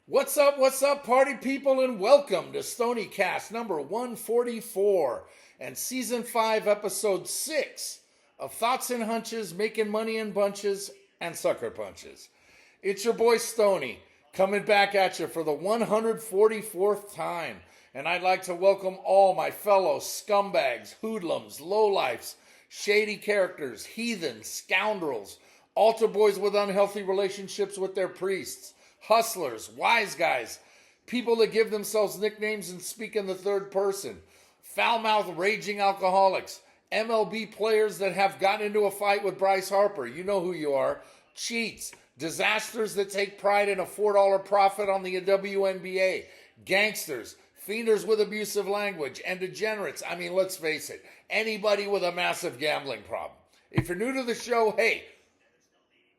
What's up, party people, and welcome to Stoniecast number 144 and season 5, episode 6 of Thoughts and Hunches, Making Money in Bunches and Sucker Punches. It's your boy Stony, coming back at you for the 144th time, and I'd like to welcome all my fellow scumbags, hoodlums, lowlifes, shady characters, heathens, scoundrels, altar boys with unhealthy relationships with their priests, hustlers, wise guys, people that give themselves nicknames and speak in the third person, foul-mouthed raging alcoholics, MLB players that have gotten into a fight with Bryce Harper, you know who you are, cheats, disasters that take pride in a $4 profit on the WNBA, gangsters, fienders with abusive language, and degenerates. I mean, let's face it, anybody with a massive gambling problem. If you're new to the show, hey,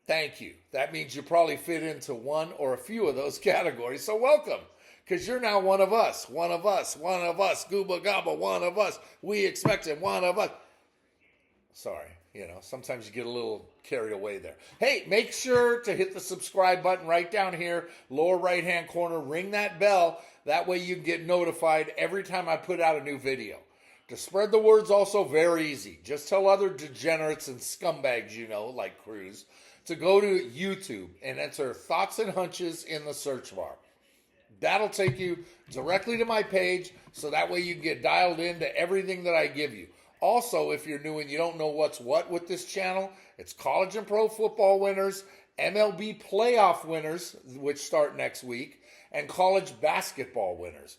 thank you. That means you probably fit into one or a few of those categories. So welcome, because you're now one of us, gooba gabba, one of us. We expect it, one of us. Sorry, sometimes you get a little carried away there. Hey, make sure to hit the subscribe button right down here, lower right-hand corner. Ring that bell. That way you can get notified every time I put out a new video. To spread the word's also very easy. Just tell other degenerates and scumbags like Cruz, to go to YouTube and enter Thoughts and Hunches in the search bar. That'll take you directly to my page, so that way you can get dialed into everything that I give you. Also, if you're new and you don't know what's what with this channel, it's college and pro football winners, MLB playoff winners, which start next week, and college basketball winners.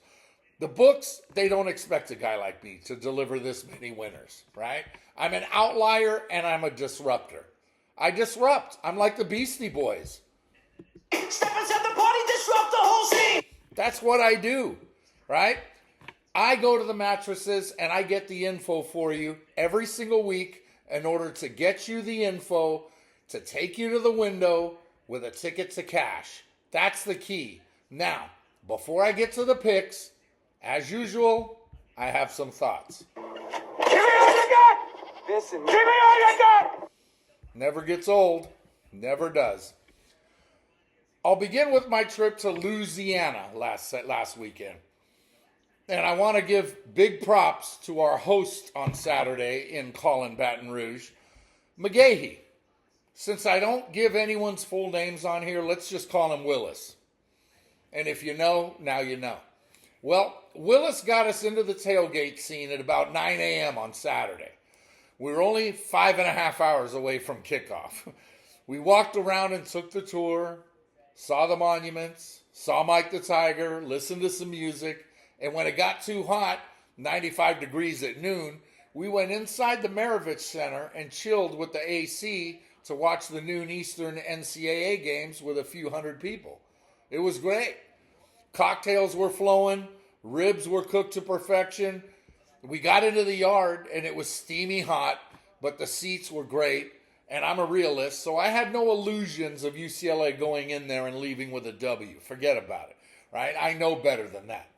The books, they don't expect a guy like me to deliver this many winners, right? I'm an outlier and I'm a disruptor. I disrupt. I'm like the Beastie Boys. Step inside the party, disrupt the whole scene. That's what I do, right? I go to the mattresses and I get the info for you every single week in order to get you the info to take you to the window with a ticket to cash. That's the key. Now, before I get to the picks, as usual, I have some thoughts. Give me all you got. Listen, give me all you got. Never gets old. Never does. I'll begin with my trip to Louisiana last weekend. And I want to give big props to our host on Saturday in Baton Rouge, McGahee. Since I don't give anyone's full names on here, let's just call him Willis. And if you know, now you know. Well, Willis got us into the tailgate scene at about 9 a.m. on Saturday. We were only 5.5 hours away from kickoff. We walked around and took the tour, saw the monuments, saw Mike the Tiger, listened to some music, and when it got too hot, 95 degrees at noon, we went inside the Maravich Center and chilled with the AC to watch the noon Eastern NCAA games with a few hundred people. It was great. Cocktails were flowing, ribs were cooked to perfection. We got into the yard and it was steamy hot, but the seats were great. And I'm a realist, so I had no illusions of UCLA going in there and leaving with a W. Forget about it, right? I know better than that.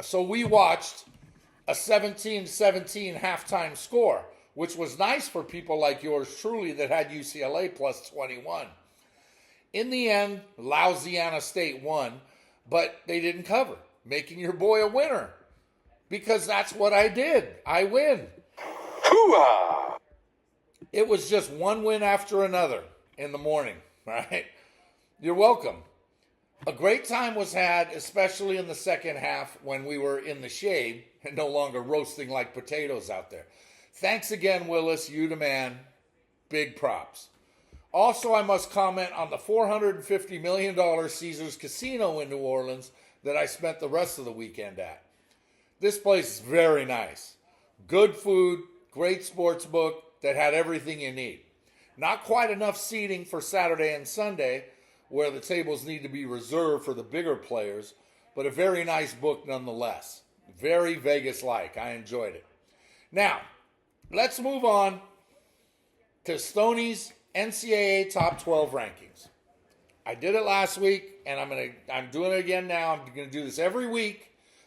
So we watched a 17-17 halftime score, which was nice for people like yours truly that had UCLA plus 21. In the end, Louisiana State won, but they didn't cover, making your boy a winner. Because that's what I did. I win. Hoo-ah! It was just one win after another in the morning, right? You're welcome. A great time was had, especially in the second half when we were in the shade and no longer roasting like potatoes out there. Thanks again, Willis. You the man. Big props. Also, I must comment on the $450 million Caesars Casino in New Orleans that I spent the rest of the weekend at. This place is very nice. Good food, great sports book that had everything you need. Not quite enough seating for Saturday and Sunday, where the tables need to be reserved for the bigger players, but a very nice book nonetheless. Very Vegas-like. I enjoyed it. Now, let's move on to Stoney's NCAA Top 12 rankings. I did it last week, and I'm doing it again now. I'm going to do this every week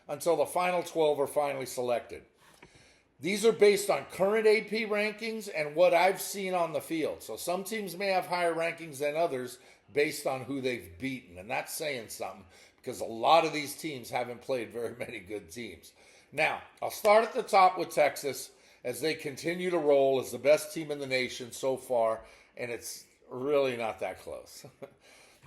until the final 12 are finally selected. These are based on current AP rankings and what I've seen on the field. So some teams may have higher rankings than others based on who they've beaten. And that's saying something because a lot of these teams haven't played very many good teams. Now, I'll start at the top with Texas as they continue to roll as the best team in the nation so far, and it's really not that close.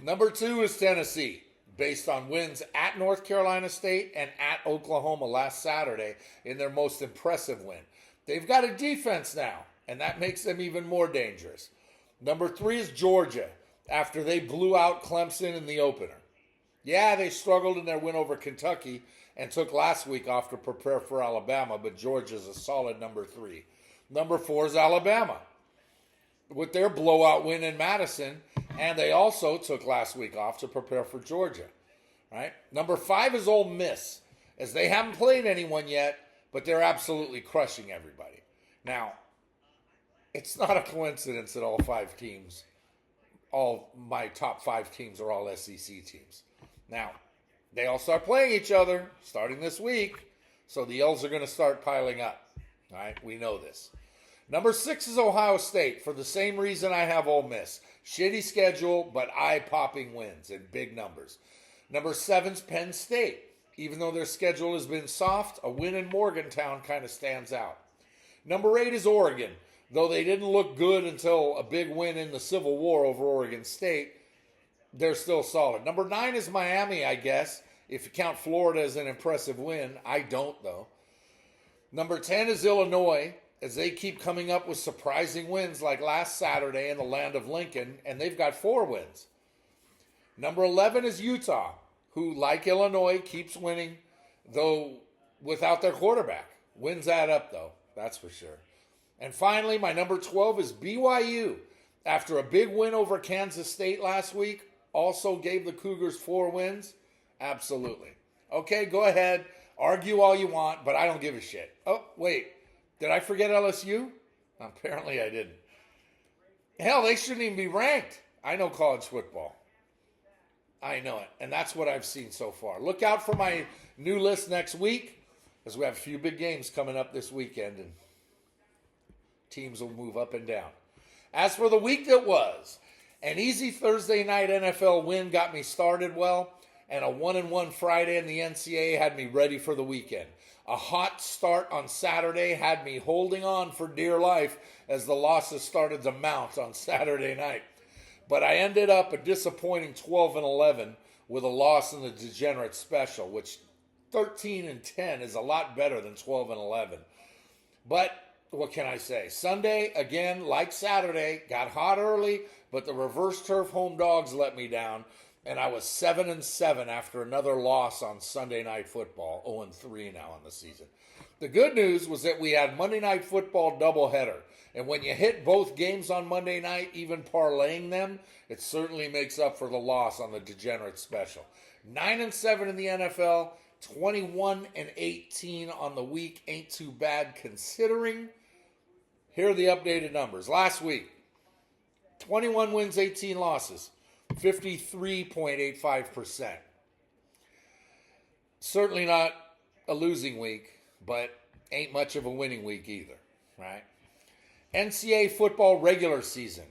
Number 2 is Tennessee, based on wins at North Carolina State and at Oklahoma last Saturday in their most impressive win. They've got a defense now, and that makes them even more dangerous. Number 3 is Georgia, after they blew out Clemson in the opener. Yeah, they struggled in their win over Kentucky and took last week off to prepare for Alabama, but Georgia's a solid number 3. Number 4 is Alabama, with their blowout win in Madison, and they also took last week off to prepare for Georgia. Right? Number 5 is Ole Miss, as they haven't played anyone yet, but they're absolutely crushing everybody. Now, it's not a coincidence that all my top 5 teams are all SEC teams. Now, they all start playing each other starting this week, so the L's are going to start piling up. All right, we know this. Number 6 is Ohio State, for the same reason I have Ole Miss. Shitty schedule, but eye-popping wins in big numbers. Number 7's Penn State. Even though their schedule has been soft, a win in Morgantown kind of stands out. Number 8 is Oregon. Though they didn't look good until a big win in the Civil War over Oregon State, they're still solid. Number 9 is Miami, I guess, if you count Florida as an impressive win. I don't, though. Number 10 is Illinois, as they keep coming up with surprising wins like last Saturday in the land of Lincoln, and they've got 4 wins. Number 11 is Utah, who, like Illinois, keeps winning, though without their quarterback. Wins add up, though, that's for sure. And finally, my number 12 is BYU. After a big win over Kansas State last week, also gave the Cougars 4 wins. Absolutely. Okay, go ahead. Argue all you want, but I don't give a shit. Oh, wait. Did I forget LSU? Apparently I didn't. Hell, they shouldn't even be ranked. I know college football. I know it. And that's what I've seen so far. Look out for my new list next week, because we have a few big games coming up this weekend, and teams will move up and down. As for the week that was, an easy Thursday night NFL win got me started well, and a 1-1 Friday in the NCAA had me ready for the weekend. A hot start on Saturday had me holding on for dear life as the losses started to mount on Saturday night. But I ended up a disappointing 12-11 with a loss in the Degenerate Special, which 13-10 is a lot better than 12-11. But what can I say? Sunday, again, like Saturday, got hot early, but the reverse turf home dogs let me down, and I was 7-7 after another loss on Sunday Night Football, 0-3 now in the season. The good news was that we had Monday Night Football doubleheader, and when you hit both games on Monday night, even parlaying them, it certainly makes up for the loss on the Degenerate Special. 9-7 in the NFL, 21-18 on the week ain't too bad considering. Here are the updated numbers. Last week, 21 wins, 18 losses, 53.85%. Certainly not a losing week, but ain't much of a winning week either, right? NCAA football regular season.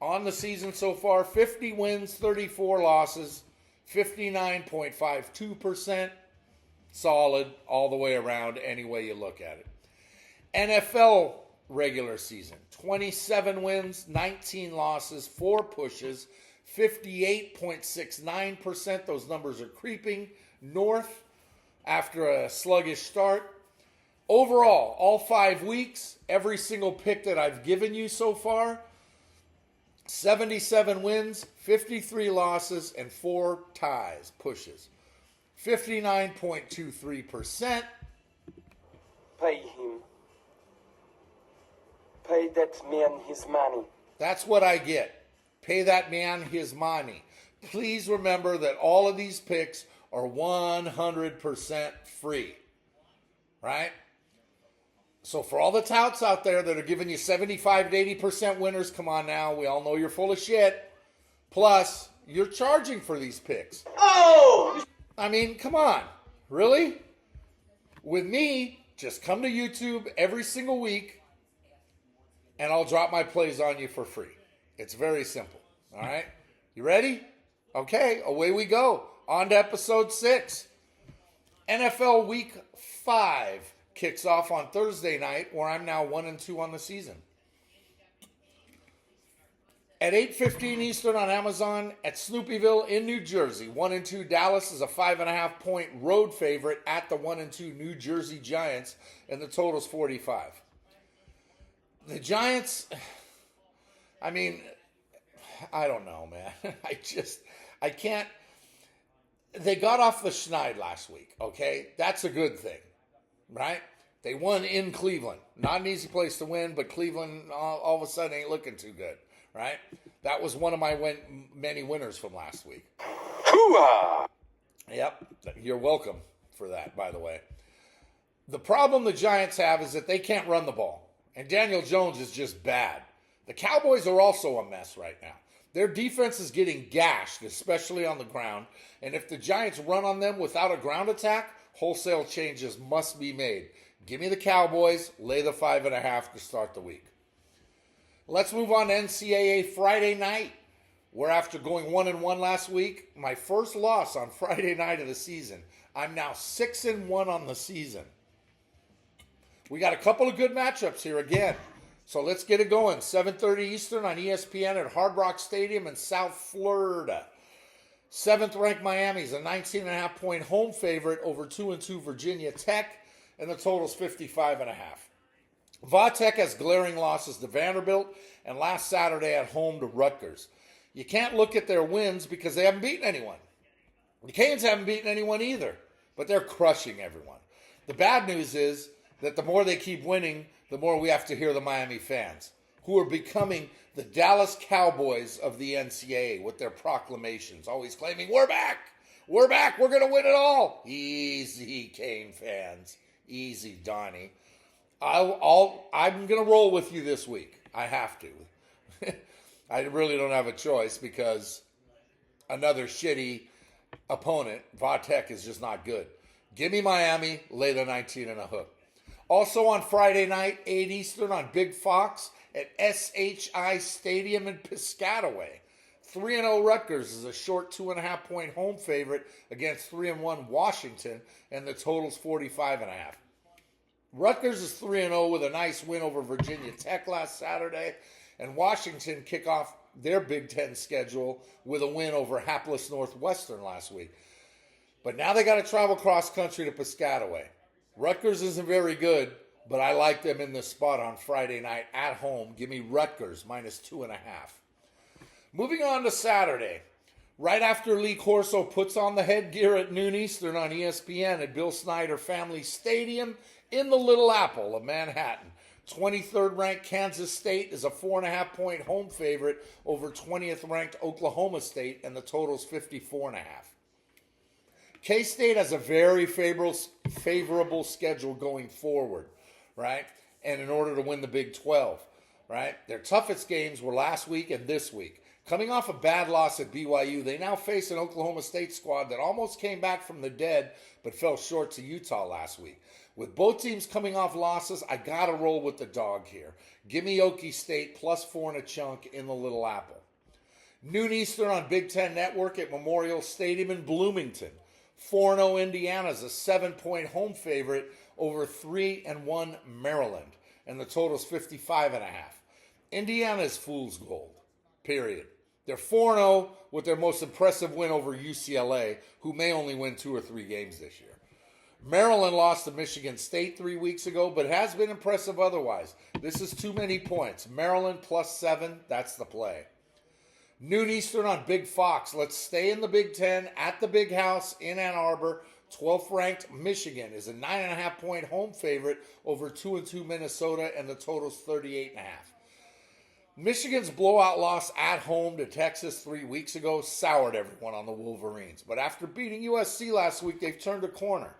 On the season so far, 50 wins, 34 losses, 59.52%. Solid all the way around any way you look at it. NFL regular season. 27 wins, 19 losses, 4 pushes, 58.69%. Those numbers are creeping north after a sluggish start. Overall, all 5 weeks, every single pick that I've given you so far, 77 wins, 53 losses, and 4 ties, pushes. 59.23%. Pay him. Pay that man his money. That's what I get. Pay that man his money. Please remember that all of these picks are 100% free. Right? So for all the touts out there that are giving you 75 to 80% winners, come on now. We all know you're full of shit. Plus, you're charging for these picks. Oh! I mean, come on. Really? With me, just come to YouTube every single week and I'll drop my plays on you for free. It's very simple. All right? You ready? Okay, away we go. On to episode 6. NFL Week 5 kicks off on Thursday night, where I'm now 1-2 on the season. At 8:15 Eastern on Amazon, at Snoopyville in New Jersey, 1-2 Dallas is a 5.5-point road favorite at the 1-2 New Jersey Giants, and the total's 45. The Giants, I mean, I don't know, man. I can't. They got off the schneid last week, okay? That's a good thing, right? They won in Cleveland. Not an easy place to win, but Cleveland all of a sudden ain't looking too good, right? That was one of my many winners from last week. Hoo-ah! Yep, you're welcome for that, by the way. The problem the Giants have is that they can't run the ball, and Daniel Jones is just bad. The Cowboys are also a mess right now. Their defense is getting gashed, especially on the ground, and if the Giants run on them without a ground attack, wholesale changes must be made. Give me the Cowboys, lay the 5.5 to start the week. Let's move on to NCAA Friday night, where after going 1-1 last week, my first loss on Friday night of the season. I'm now 6-1 on the season. We got a couple of good matchups here again. So let's get it going. 7:30 Eastern on ESPN at Hard Rock Stadium in South Florida. 7th-ranked Miami is a 19.5-point home favorite over 2-2 Virginia Tech, and the total's 55.5. Va-Tech has glaring losses to Vanderbilt and last Saturday at home to Rutgers. You can't look at their wins because they haven't beaten anyone. The Canes haven't beaten anyone either, but they're crushing everyone. The bad news is that the more they keep winning, the more we have to hear the Miami fans, who are becoming the Dallas Cowboys of the NCAA with their proclamations, always claiming, we're back, we're going to win it all. Easy, Cane fans. Easy, Donnie. I'm going to roll with you this week. I have to. I really don't have a choice because another shitty opponent, Va-Tech, is just not good. Give me Miami, lay the 19 and a hook. Also on Friday night, 8 Eastern on Big Fox at SHI Stadium in Piscataway. 3-0 Rutgers is a short 2.5-point home favorite against 3-1 Washington, and the total's 45.5. Rutgers is 3-0 with a nice win over Virginia Tech last Saturday, and Washington kick off their Big Ten schedule with a win over hapless Northwestern last week. But now they got to travel cross country to Piscataway. Rutgers isn't very good, but I like them in this spot on Friday night at home. Give me Rutgers -2.5. Moving on to Saturday. Right after Lee Corso puts on the headgear at noon Eastern on ESPN at Bill Snyder Family Stadium in the Little Apple of Manhattan. 23rd ranked Kansas State is a 4.5-point home favorite over 20th ranked Oklahoma State, and the total's 54.5. K-State has a very favorable schedule going forward, right? And in order to win the Big 12, right? Their toughest games were last week and this week. Coming off a bad loss at BYU, they now face an Oklahoma State squad that almost came back from the dead but fell short to Utah last week. With both teams coming off losses, I got to roll with the dog here. Give me Okie State +4 and a chunk in the Little Apple. Noon Eastern on Big Ten Network at Memorial Stadium in Bloomington. 4-0 Indiana is a 7-point home favorite over 3-1 Maryland, and the total's 55.5. Indiana is fool's gold, period. They're 4-0 with their most impressive win over UCLA, who may only win 2 or 3 games this year. Maryland lost to Michigan State 3 weeks ago, but has been impressive otherwise. This is too many points. Maryland +7, that's the play. Noon Eastern on Big Fox. Let's stay in the Big Ten at the Big House in Ann Arbor. 12th ranked Michigan is a 9.5-point home favorite over 2-2 Minnesota, and the total's 38.5. Michigan's blowout loss at home to Texas 3 weeks ago soured everyone on the Wolverines. But after beating USC last week, they've turned a corner.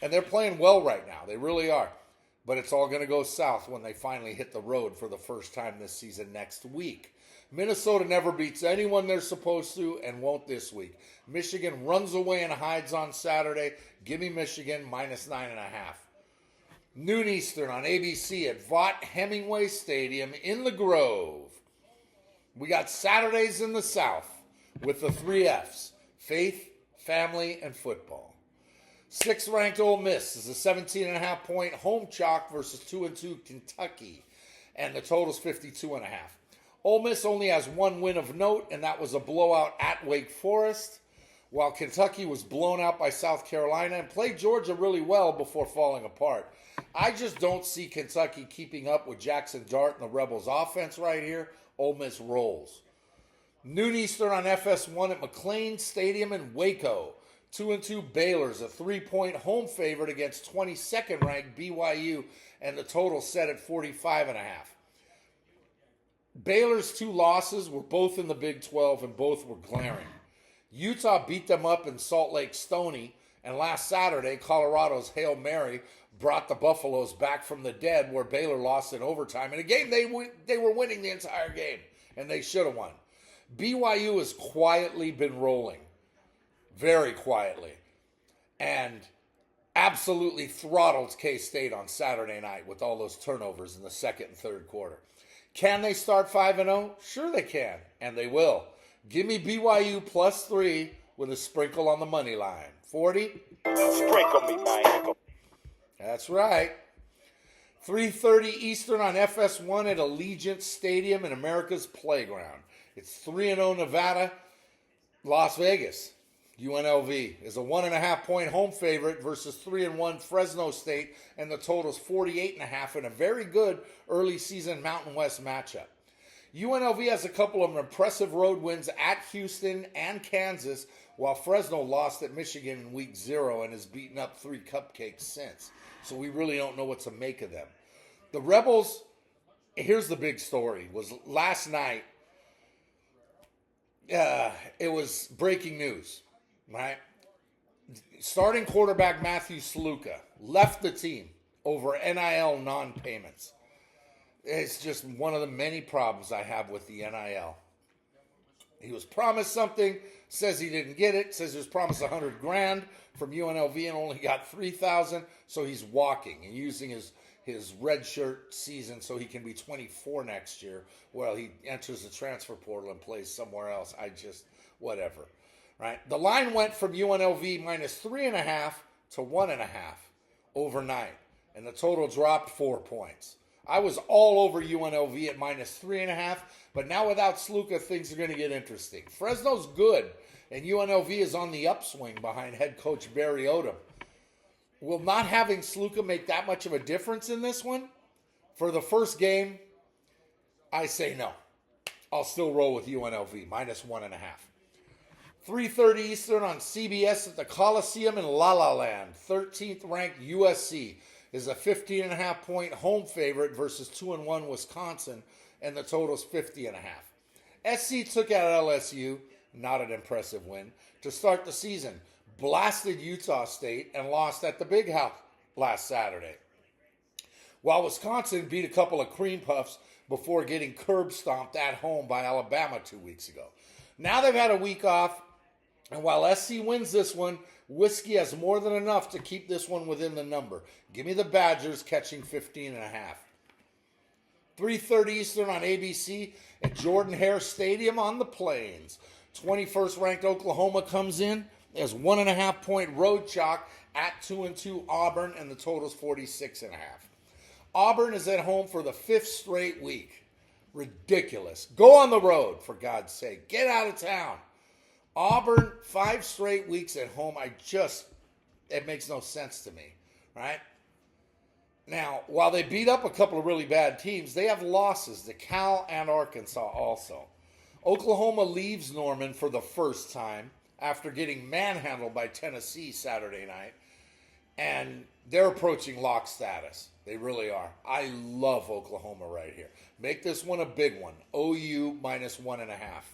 And they're playing well right now. They really are. But it's all going to go south when they finally hit the road for the first time this season next week. Minnesota never beats anyone they're supposed to and won't this week. Michigan runs away and hides on Saturday. Give me Michigan -9.5. Noon Eastern on ABC at Vaught Hemingway Stadium in the Grove. We got Saturdays in the South. with the 3 F's: faith, family, and football. 6th ranked Ole Miss is a 17.5-point home chalk versus 2-2 Kentucky, and the total's 52.5. Ole Miss only has 1 win of note, and that was a blowout at Wake Forest, while Kentucky was blown out by South Carolina and played Georgia really well before falling apart. I just don't see Kentucky keeping up with Jackson Dart and the Rebels' offense right here. Ole Miss rolls. Noon Eastern on FS1 at McLean Stadium in Waco. 2-2 Baylor's a 3-point home favorite against 22nd ranked BYU, and the total set at 45.5. Baylor's 2 losses were both in the Big 12 and both were glaring. Utah beat them up in Salt Lake Stony, and last Saturday, Colorado's Hail Mary brought the Buffaloes back from the dead, where Baylor lost in overtime in a game they were winning the entire game, and they should have won. BYU has quietly been rolling, very quietly, and absolutely throttled K-State on Saturday night with all those turnovers in the second and third quarter. Can they start 5-0? Sure they can, and they will. Give me BYU +3 with a sprinkle on the money line. 40? Sprinkle me, man. That's right. 3:30 Eastern on FS1 at Allegiant Stadium in America's Playground. It's 3-0 Nevada, Las Vegas. UNLV is a 1.5-point home favorite versus 3-1 Fresno State, and the total's 48.5 in a very good early season Mountain West matchup. UNLV has a couple of impressive road wins at Houston and Kansas, while Fresno lost at Michigan in week 0 and has beaten up 3 cupcakes since. So we really don't know what to make of them. The Rebels, here's the big story, was last night, it was breaking news, right? Starting quarterback Matthew Sluka left the team over NIL non-payments. It's just one of the many problems I have with the NIL. He was promised something, says he didn't get it, says he was promised $100,000 from UNLV and only got $3,000, so he's walking and using his red shirt season so he can be 24 next year. Well, he enters the transfer portal and plays somewhere else. Whatever, right? The line went from UNLV -3.5 to 1.5 overnight, and the total dropped 4 points. I was all over UNLV at -3.5, but now without Sluka, things are going to get interesting. Fresno's good, and UNLV is on the upswing behind head coach Barry Odom. Will not having Sluka make that much of a difference in this one? For the first game, I say no. I'll still roll with UNLV, -1.5. 3:30 Eastern on CBS at the Coliseum in La La Land. 13th ranked USC is a 15.5-point home favorite versus 2-1 Wisconsin, and the total's 50.5. SC took out LSU, not an impressive win, to start the season. Blasted Utah State and lost at the Big House last Saturday. While Wisconsin beat a couple of cream puffs before getting curb stomped at home by Alabama 2 weeks ago. Now they've had a week off, and while SC wins this one, Whiskey has more than enough to keep this one within the number. Give me the Badgers catching 15.5. 3:30 Eastern on ABC at Jordan-Hare Stadium on the Plains. 21st ranked Oklahoma comes in as 1.5-point road chalk at 2-2 Auburn, and the total's 46.5. Auburn is at home for the 5th straight week. Ridiculous. Go on the road, for God's sake. Get out of town. Auburn, 5 straight weeks at home. It makes no sense to me, right? Now, while they beat up a couple of really bad teams, they have losses to Cal and Arkansas also. Oklahoma leaves Norman for the first time after getting manhandled by Tennessee Saturday night, and they're approaching lock status. They really are. I love Oklahoma right here. Make this one a big one. OU -1.5.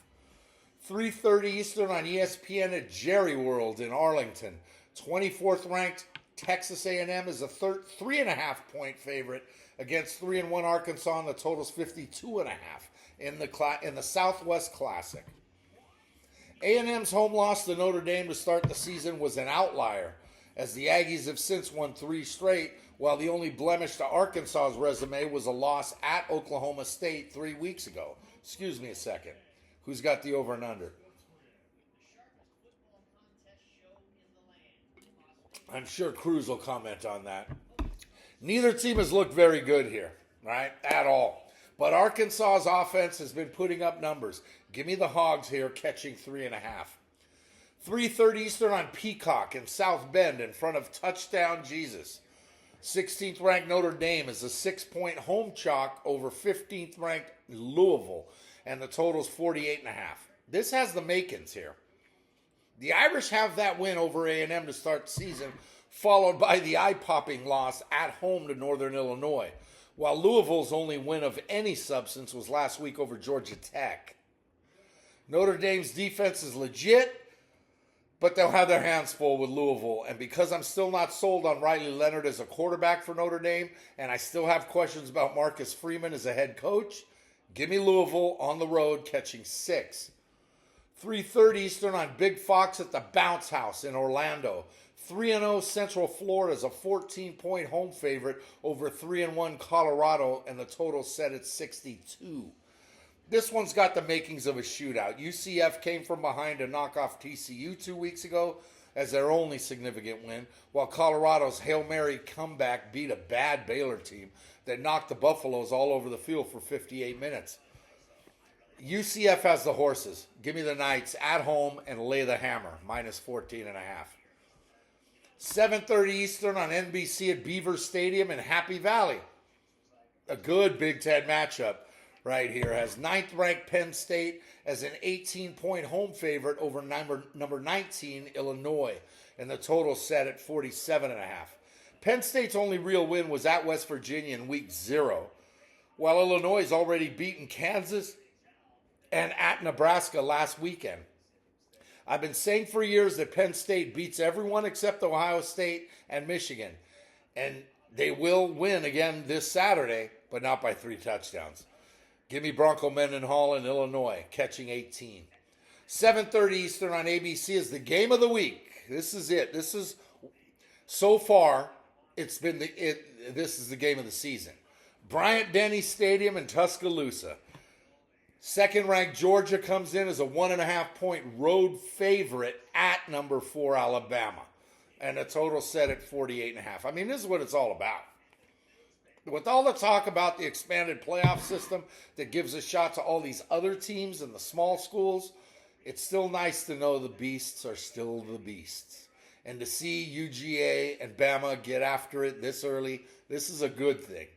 3:30 Eastern on ESPN at Jerry World in Arlington. 24th ranked Texas A&M is a 3.5-point favorite against 3-1 Arkansas, and the total's 52.5 in the Southwest Classic. A&M's home loss to Notre Dame to start the season was an outlier, as the Aggies have since won 3 straight, while the only blemish to Arkansas's resume was a loss at Oklahoma State 3 weeks ago. Excuse me a second. Who's got the over and under? I'm sure Cruz will comment on that. Neither team has looked very good here, right? At all. But Arkansas's offense has been putting up numbers. Give me the Hogs here catching 3.5. 3:30 Eastern on Peacock in South Bend in front of Touchdown Jesus. 16th ranked Notre Dame is a 6-point home chalk over 15th ranked Louisville, and the total's 48.5. This has the makings here. The Irish have that win over A&M to start the season, followed by the eye-popping loss at home to Northern Illinois, while Louisville's only win of any substance was last week over Georgia Tech. Notre Dame's defense is legit, but they'll have their hands full with Louisville. And because I'm still not sold on Riley Leonard as a quarterback for Notre Dame, and I still have questions about Marcus Freeman as a head coach, give me Louisville on the road catching 6. 3:30 Eastern on Big Fox at the Bounce House in Orlando. 3-0 Central Florida is a 14-point home favorite over 3-1 Colorado, and the total set at 62. This one's got the makings of a shootout. UCF came from behind to knock off TCU 2 weeks ago as their only significant win, while Colorado's Hail Mary comeback beat a bad Baylor team that knocked the Buffaloes all over the field for 58 minutes. UCF has the horses. Give me the Knights at home and lay the hammer, minus 14.5. 7:30 Eastern on NBC at Beaver Stadium in Happy Valley. A good Big Ten matchup right here. Has 9th-ranked Penn State as an 18-point home favorite over number 19 Illinois, and the total set at 47.5. Penn State's only real win was at West Virginia in week 0, while Illinois has already beaten Kansas and at Nebraska last weekend. I've been saying for years that Penn State beats everyone except Ohio State and Michigan, and they will win again this Saturday, but not by 3 touchdowns. Give me Bronco Mendenhall in Illinois, catching 18. 7:30 Eastern on ABC is the game of the week. This is it. This is, so far, this is the game of the season. Bryant-Denny Stadium in Tuscaloosa. Second-ranked Georgia comes in as a 1.5-point road favorite at number 4 Alabama, and a total set at 48.5. I mean, this is what it's all about. With all the talk about the expanded playoff system that gives a shot to all these other teams and the small schools, it's still nice to know the beasts are still the beasts. And to see UGA and Bama get after it this early, this is a good thing.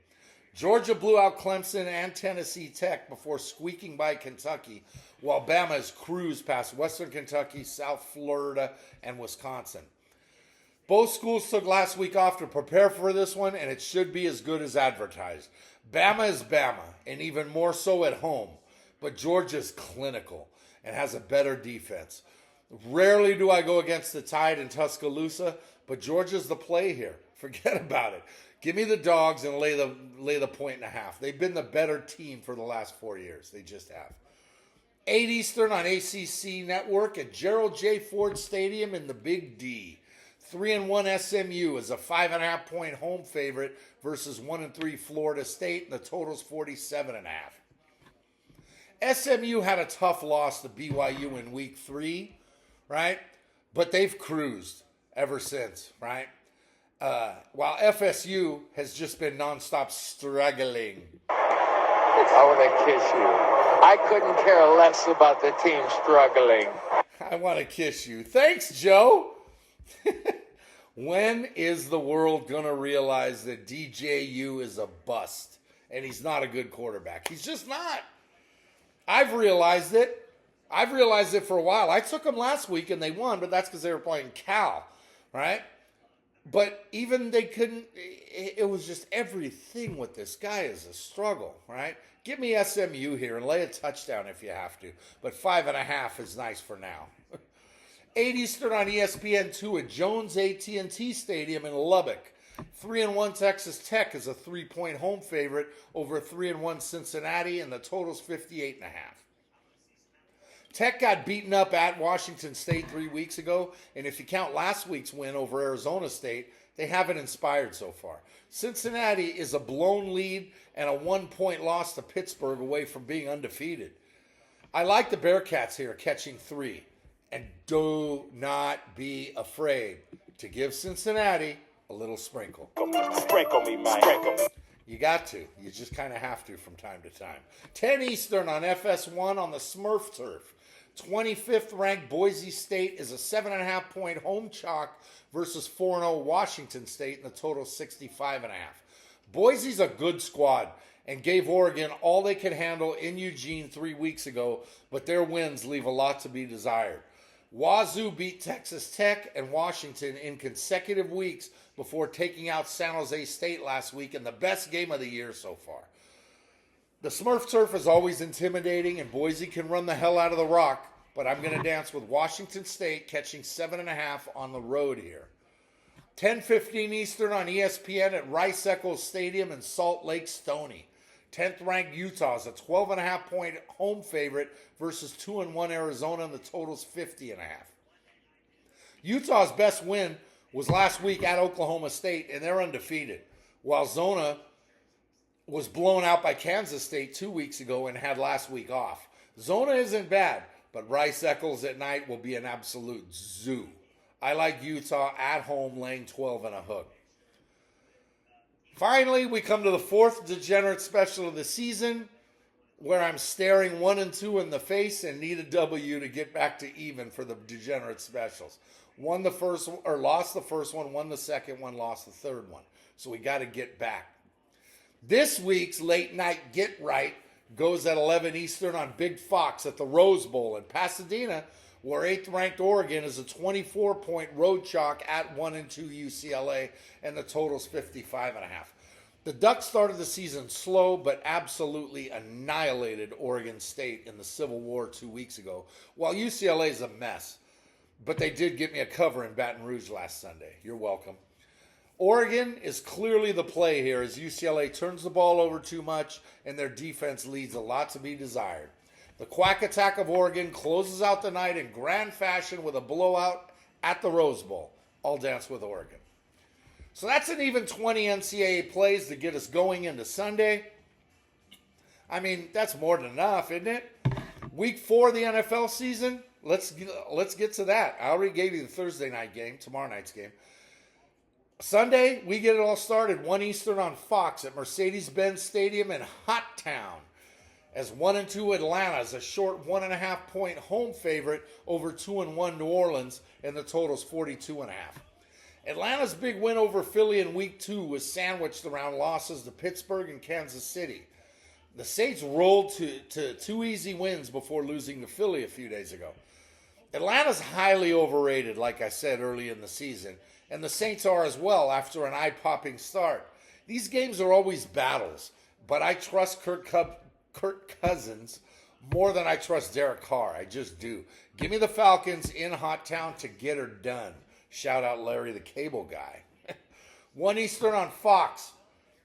Georgia blew out Clemson and Tennessee Tech before squeaking by Kentucky, while Bama has cruised past Western Kentucky, South Florida, and Wisconsin. Both schools took last week off to prepare for this one, and it should be as good as advertised. Bama is Bama, and even more so at home, but Georgia's clinical and has a better defense. Rarely do I go against the Tide in Tuscaloosa, but Georgia's the play here. Forget about it. Give me the Dogs and lay the 1.5. They've been the better team for the last 4 years. They just have. 8 Eastern on ACC Network at Gerald J. Ford Stadium in the Big D. 3-1 SMU is a 5.5-point home favorite versus 1-3 Florida State, and the total's 47.5. SMU had a tough loss to BYU in week 3, right? But they've cruised ever since, right? While FSU has just been nonstop struggling. I want to kiss you. I couldn't care less about the team struggling. I want to kiss you. Thanks, Joe. When is the world going to realize that DJU is a bust and he's not a good quarterback? He's just not. I've realized it. I've realized it for a while. I took them last week and they won, but that's because they were playing Cal, right? But even they couldn't, it was just everything with this guy is a struggle, right? Give me SMU here and lay a touchdown if you have to. But 5.5 is nice for now. 8 Eastern on ESPN2 at Jones AT&T Stadium in Lubbock. 3-1 Texas Tech is a 3-point home favorite over 3-1 Cincinnati, and the total's 58.5. Tech got beaten up at Washington State 3 weeks ago, and if you count last week's win over Arizona State, they haven't inspired so far. Cincinnati is a blown lead and a 1-point loss to Pittsburgh away from being undefeated. I like the Bearcats here catching 3. And do not be afraid. to give Cincinnati a little sprinkle. Sprinkle me, man. Sprinkle me. You got to. You just kind of have to from time to time. 10 Eastern on FS1 on the Smurf turf. 25th ranked Boise State is a 7.5-point home chalk versus 4-0 Washington State in the total 65.5. Boise's a good squad and gave Oregon all they could handle in Eugene 3 weeks ago, but their wins leave a lot to be desired. Wazoo beat Texas Tech and Washington in consecutive weeks before taking out San Jose State last week in the best game of the year so far. The Smurf turf is always intimidating, and Boise can run the hell out of the rock, but I'm going to dance with Washington State catching 7.5 on the road here. 10:15 Eastern on ESPN at Rice-Eccles Stadium in Salt Lake Stony. 10th ranked Utah is a 12.5-point home favorite versus 2-1 Arizona, and the total's 50.5. Utah's best win was last week at Oklahoma State, and they're undefeated, while Zona was blown out by Kansas State 2 weeks ago and had last week off. Zona isn't bad, but Rice-Eccles at night will be an absolute zoo. I like Utah at home laying 12 and a hook. Finally, we come to the fourth degenerate special of the season, where I'm staring 1 and 2 in the face and need a W to get back to even for the degenerate specials. Won the first, or lost the first one, won the second one, lost the third one. So we got to get back. This week's late night get right goes at 11 Eastern on Big Fox at the Rose Bowl in Pasadena, where 8th ranked Oregon is a 24-point road chalk at 1 and 2 UCLA, and the total's 55.5. The Ducks started the season slow, but absolutely annihilated Oregon State in the Civil War 2 weeks ago, while UCLA is a mess. But they did get me a cover in Baton Rouge last Sunday. You're welcome. Oregon is clearly the play here as UCLA turns the ball over too much and their defense leaves a lot to be desired. The quack attack of Oregon closes out the night in grand fashion with a blowout at the Rose Bowl. I'll dance with Oregon. So that's an even 20 NCAA plays to get us going into Sunday. I mean, that's more than enough, isn't it? Week 4 of the NFL season, let's get to that. I already gave you the Thursday night game, tomorrow night's game. Sunday, we get it all started 1 Eastern on Fox at Mercedes-Benz Stadium in Hot Town, as 1 and 2 Atlanta is a short 1.5-point home favorite over 2-1 New Orleans, and the total's 42.5. Atlanta's big win over Philly in Week 2 was sandwiched around losses to Pittsburgh and Kansas City. The Saints rolled to 2 easy wins before losing to Philly a few days ago. Atlanta's highly overrated, like I said early in the season, and the Saints are as well after an eye-popping start. These games are always battles, but I trust Kirk Cousins more than I trust Derek Carr. I just do. Give me the Falcons in Hot Town to get her done. Shout out Larry the Cable Guy. 1 Eastern on Fox,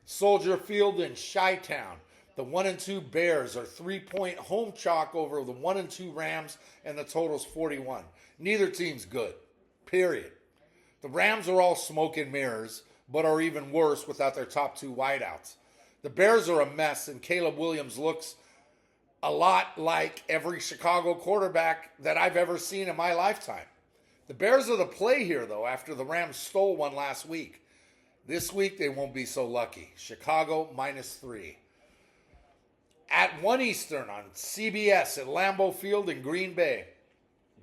Soldier Field in Chi-Town. The 1 and 2 Bears are 3-point home chalk over the 1 and 2 Rams, and the total's 41. Neither team's good, period. The Rams are all smoke and mirrors, but are even worse without their top 2 wideouts. The Bears are a mess, and Caleb Williams looks a lot like every Chicago quarterback that I've ever seen in my lifetime. The Bears are the play here, though, after the Rams stole one last week. This week, they won't be so lucky. Chicago -3. At 1 Eastern on CBS at Lambeau Field in Green Bay,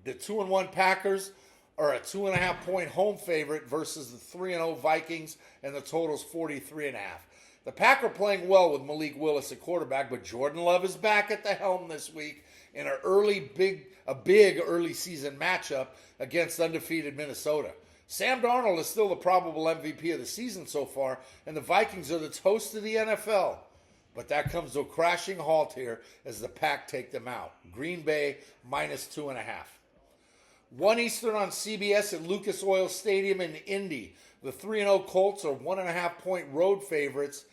the 2-1 Packers are a 2.5-point home favorite versus the 3-0 Vikings, and the total's 43.5. The Packers are playing well with Malik Willis at quarterback, but Jordan Love is back at the helm this week in a big early season matchup against undefeated Minnesota. Sam Darnold is still the probable MVP of the season so far, and the Vikings are the toast of the NFL. But that comes to a crashing halt here as the Pack take them out. Green Bay -2.5. 1 Eastern on CBS at Lucas Oil Stadium in Indy. The 3-0 Colts are 1.5-point road favorites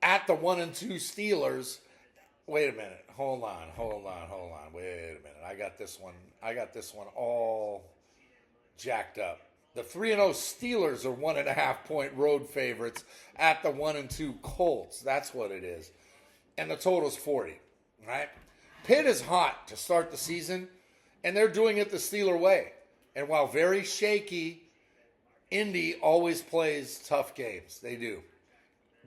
at the 1 and 2 Steelers. Wait a minute. Hold on. Wait a minute. I got this one all jacked up. The 3-0 Steelers are 1.5-point road favorites at the 1 and 2 Colts. That's what it is. And the total's 40, right? Pitt is hot to start the season, and they're doing it the Steeler way. And while very shaky, Indy always plays tough games. They do.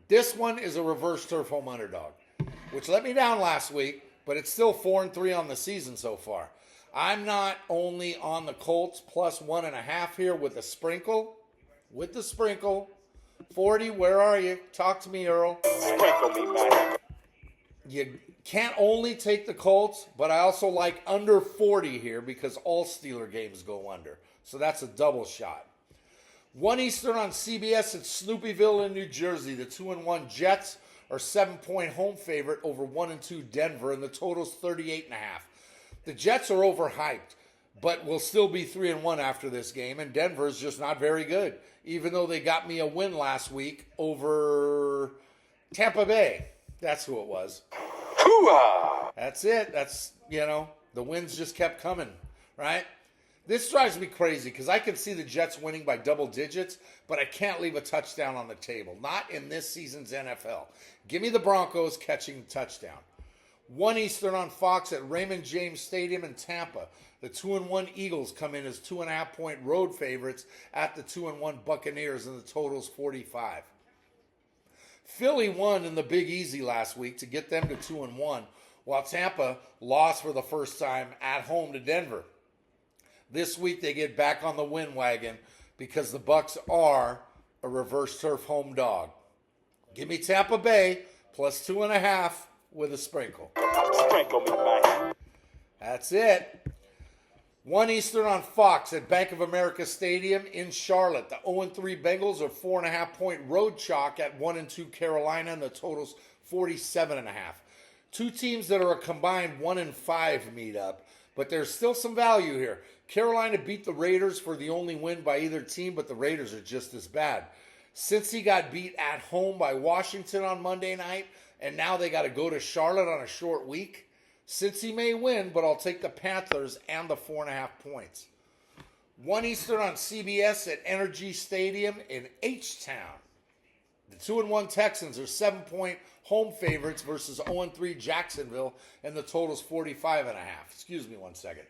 This one is a reverse turf home underdog, which let me down last week, but it's still 4-3 on the season so far. I'm not only on the Colts plus 1.5 here with the sprinkle. 40, where are you? Talk to me, Earl. Sprinkle me, man. You can't only take the Colts, but I also like under 40 here because all Steeler games go under. So that's a double shot. 1 Eastern on CBS at Snoopyville in New Jersey. The 2-1 Jets are 7-point home favorite over 1-2 Denver, and the total's 38.5. The Jets are overhyped, but will still be 3-1 after this game, and Denver's just not very good, even though they got me a win last week over Tampa Bay. That's who it was. Hoo-ah! That's it. That's, the wins just kept coming, right? This drives me crazy because I can see the Jets winning by double digits, but I can't leave a touchdown on the table. Not in this season's NFL. Give me the Broncos catching the touchdown. 1 Eastern on Fox at Raymond James Stadium in Tampa. The 2-1 Eagles come in as 2.5-point road favorites at the 2-1 Buccaneers, and the total's 45. Philly won in the Big Easy last week to get them to 2-1, while Tampa lost for the first time at home to Denver. This week they get back on the win wagon because the Bucs are a reverse turf home dog. Give me Tampa Bay plus 2.5 with a sprinkle. Sprinkle me, man. That's it. 1 Eastern on Fox at Bank of America Stadium in Charlotte. The 0-3 Bengals are 4.5-point road chalk at 1-2 Carolina, and the total's 47.5. Two teams that are a combined 1-5 meet up, but there's still some value here. Carolina beat the Raiders for the only win by either team, but the Raiders are just as bad. Cincy got beat at home by Washington on Monday night, and now they got to go to Charlotte on a short week. Cincy may win, but I'll take the Panthers and the 4.5 points. 1 Eastern on CBS at Energy Stadium in H-Town. The 2-1 Texans are 7-point home favorites versus 0-3 Jacksonville, and the total's 45.5. Excuse me one second.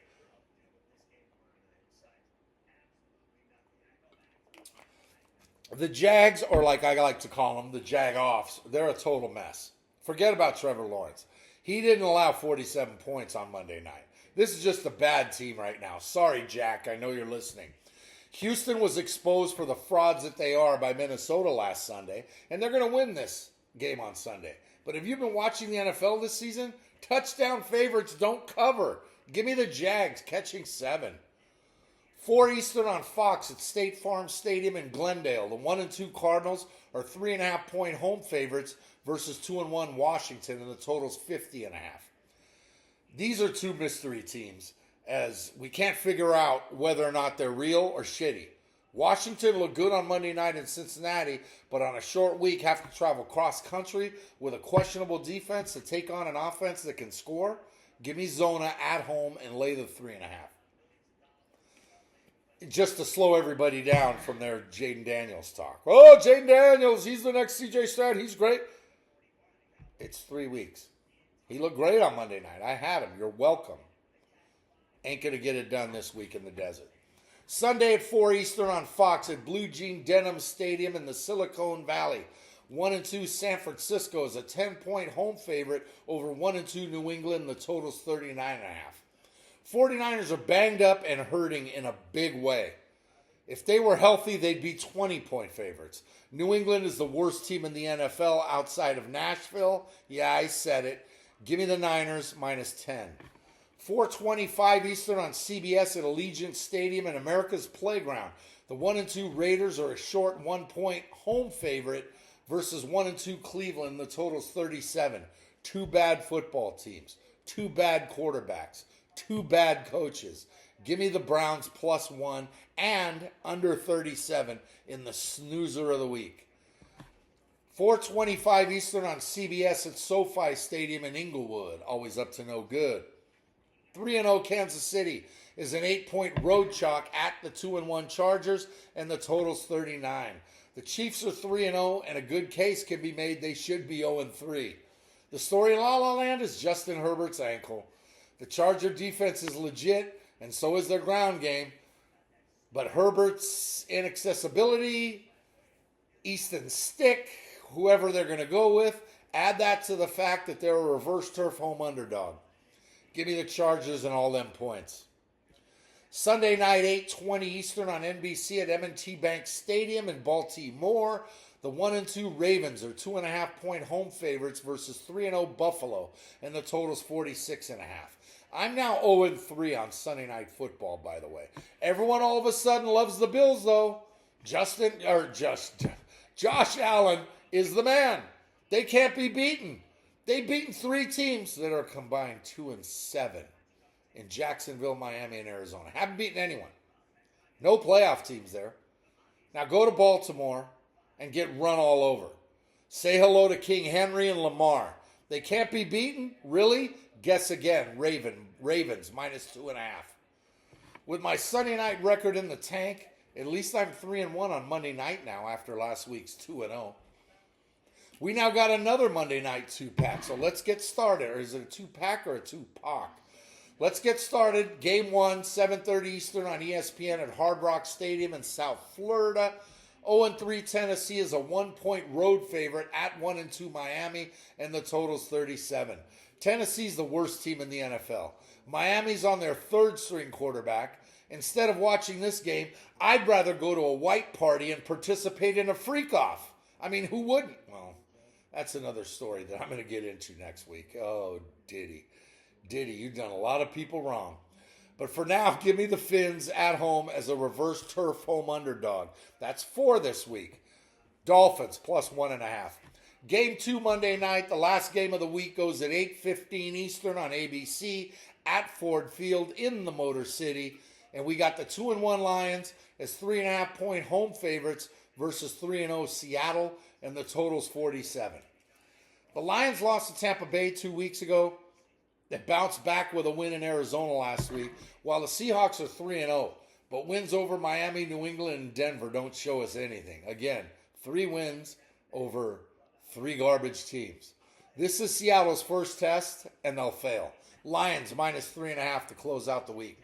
The Jags, or like I like to call them, the Jag-offs, they're a total mess. Forget about Trevor Lawrence. He didn't allow 47 points on Monday night. This is just a bad team right now. Sorry, Jack. I know you're listening. Houston was exposed for the frauds that they are by Minnesota last Sunday, and they're going to win this game on Sunday. But if you've been watching the NFL this season, touchdown favorites don't cover. Give me the Jags catching 7. 4 Eastern on Fox at State Farm Stadium in Glendale. The 1-2 Cardinals are 3.5-point home favorites versus 2-1 Washington, and the total's 50.5. These are two mystery teams, as we can't figure out whether or not they're real or shitty. Washington looked good on Monday night in Cincinnati, but on a short week have to travel cross-country with a questionable defense to take on an offense that can score. Give me Zona at home and lay the 3.5. Just to slow everybody down from their Jaden Daniels talk. Oh, Jaden Daniels, he's the next CJ Stroud. He's great. It's 3 weeks. He looked great on Monday night. I had him. You're welcome. Ain't going to get it done this week in the desert. Sunday at 4 Eastern on Fox at Blue Jean Denim Stadium in the Silicon Valley. 1-2 San Francisco is a 10-point home favorite over 1-2 New England. The total's 39.5. 49ers are banged up and hurting in a big way. If they were healthy, they'd be 20-point favorites. New England is the worst team in the NFL outside of Nashville. Yeah, I said it. Give me the Niners minus 10. 4:25 Eastern on CBS at Allegiant Stadium in America's Playground. The 1-2 Raiders are a short 1-point home favorite versus 1-2 Cleveland. The total's 37. Two bad football teams. Two bad quarterbacks. Two bad coaches. Give me the Browns plus 1 and under 37 in the snoozer of the week. 4:25 Eastern on CBS at SoFi Stadium in Inglewood. Always up to no good. 3-0 Kansas City is an 8-point road chalk at the 2-1 Chargers, and the total's 39. The Chiefs are 3-0, and a good case can be made they should be 0-3. The story in La La Land is Justin Herbert's ankle. The Charger defense is legit, and so is their ground game. But Herbert's inaccessibility, Easton Stick, whoever they're going to go with, add that to the fact that they're a reverse turf home underdog. Give me the Chargers and all them points. Sunday night, 8:20 Eastern on NBC at M&T Bank Stadium in Baltimore. The 1-2 Ravens are 2.5-point home favorites versus 3-0 Buffalo, and the total's 46.5. I'm now 0-3 on Sunday Night Football, by the way. Everyone all of a sudden loves the Bills, though. Josh Allen is the man. They can't be beaten. They've beaten 3 teams that are combined 2-7 in Jacksonville, Miami, and Arizona. Haven't beaten anyone. No playoff teams there. Now go to Baltimore and get run all over. Say hello to King Henry and Lamar. They can't be beaten? Really? Guess again. Ravens -2.5. With my Sunday night record in the tank, at least I'm 3-1 on Monday night now after last week's 2-0. We now got another Monday night 2-pack, so let's get started. Or is it a 2-pack or a 2-pack? Let's get started. Game 1, 7:30 Eastern on ESPN at Hard Rock Stadium in South Florida. 0-3 Tennessee is a 1-point road favorite at 1-2 Miami, and the total's 37. Tennessee's the worst team in the NFL. Miami's on their third-string quarterback. Instead of watching this game, I'd rather go to a white party and participate in a freak-off. I mean, who wouldn't? Well, that's another story that I'm going to get into next week. Oh, Diddy, you've done a lot of people wrong. But for now, give me the Finns at home as a reverse turf home underdog. That's 4 this week. Dolphins +1.5. Game 2 Monday night, the last game of the week, goes at 8:15 Eastern on ABC at Ford Field in the Motor City. And we got the 2-1 Lions as 3.5-point home favorites versus 3-0 Seattle, and the total's 47. The Lions lost to Tampa Bay 2 weeks ago. They bounced back with a win in Arizona last week, while the Seahawks are 3-0. But wins over Miami, New England, and Denver don't show us anything. Again, 3 wins over 3 garbage teams. This is Seattle's first test, and they'll fail. Lions -3.5 to close out the week.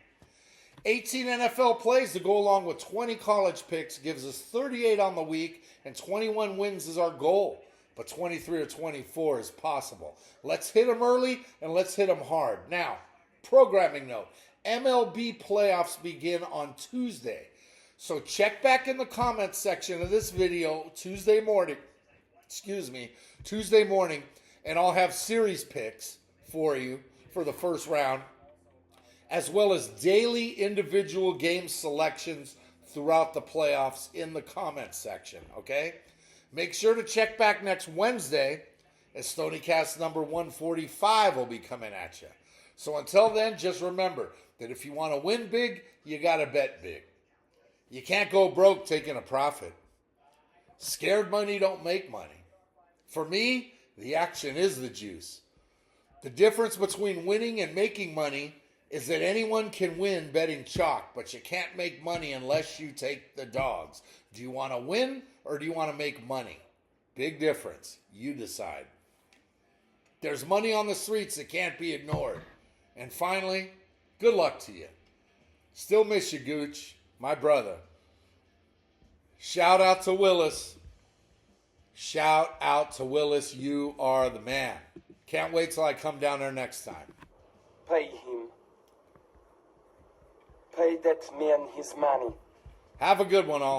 18 NFL plays to go along with 20 college picks gives us 38 on the week, and 21 wins is our goal. But 23 or 24 is possible. Let's hit them early and let's hit them hard. Now, programming note, MLB playoffs begin on Tuesday. So check back in the comments section of this video Tuesday morning, and I'll have series picks for you for the first round, as well as daily individual game selections throughout the playoffs in the comments section, okay? Make sure to check back next Wednesday as Stoniecast number 145 will be coming at you. So until then, just remember that if you want to win big, you got to bet big. You can't go broke taking a profit. Scared money don't make money. For me, the action is the juice. The difference between winning and making money is that anyone can win betting chalk, but you can't make money unless you take the dogs. Do you want to win or do you want to make money? Big difference. You decide. There's money on the streets that can't be ignored. And finally, good luck to you. Still miss you, Gooch, my brother. Shout out to Willis. Shout out to Willis. You are the man. Can't wait till I come down there next time. Pay him. Pay that man his money. Have a good one, all.